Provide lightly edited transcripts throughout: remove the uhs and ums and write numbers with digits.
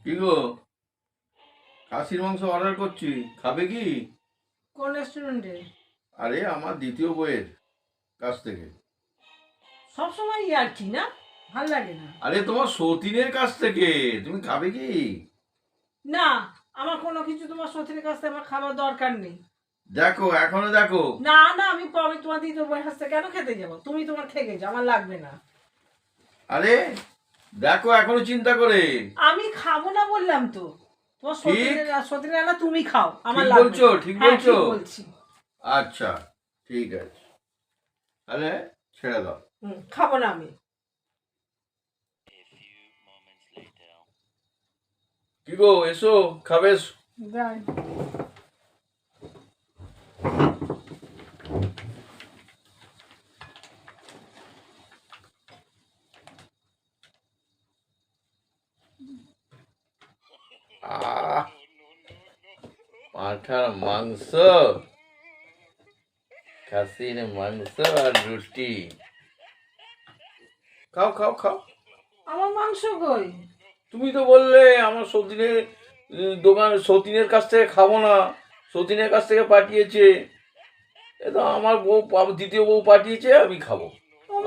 কি গো, খাসির মাংস অর্ডার করছি, খাবে কি? কোন রেস্টুরেন্টে? আরে আমার দ্বিতীয় বইয়ের কাছ থেকে। সবসময় আর কি না, ভাল লাগে না। আরে তোমার সতীনের কাছ থেকে, তুমি খাবে কি? না, আমার কোনো কিছু তোমার সতীনের কাছ থেকে আমার খাবার দরকার নেই। দেখো, এখনো দেখো। না না, আমি তোমার দ্বিতীয় বইয়ের কাছ থেকে কেন খেতে যাবো? তুমি তোমার খেয়ে গেছো, আমার লাগবে না। আরে দেখো, এখনো চিন্তা করে। আমি খাবো না বললাম তো। তোমার সতীনের না, তুমি খাও, আমার ঠিক লাগবে বলছো, না। ঠিক হ্যাঁ, বলছো। ঠিক বলছি। আচ্ছা, ঠিক আছে, তাহলে ছেড়ে দাও। খাবো না আমি। কি গো, এসো, খাবে এসো। যাই। আহ, পাঁঠার মাংস, খাসির মাংস আর রুটি। খাও খাও খাও। আমার মাংস কই? তুমি তো বললে আমার সতীনের দোকান, সতীনের কাছ থেকে খাবো না, সতীনের কাছ থেকে পাঠিয়েছে। এ তো আমার বউ, দ্বিতীয় বউ পাঠিয়েছে, আমি খাবো।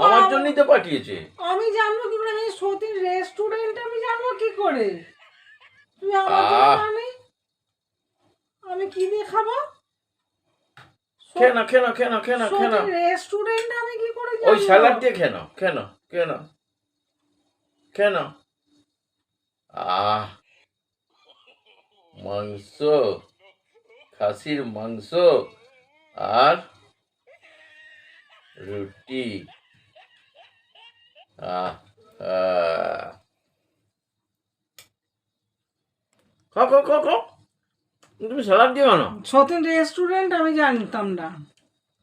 আমার জন্যই তো পাঠিয়েছে। আমি জানবো কি করে? আমি সতীন রেস্টুরেন্ট আমি জানবো কি করে? তুমি আমার জন্য মানে আমি কি দিয়ে খাবো? খেয়ে না, খেয়ে না, খেয়ে না, খেয়ে না, খেয়ে না। সতীন রেস্টুরেন্ট আমি কি করে জানবো? ওই স্যালাড দিয়ে খেয়ে নাও, খেয়ে নাও, খেয়ে নাও, খেয়ে নাও। মাংস, খাসির মাংস আর রুটি। আহ খাও খাও খাও খাও। তুমি স্যালাড দিয়ে বানাও। সতীন রেস্টুরেন্ট আমি জানতাম না।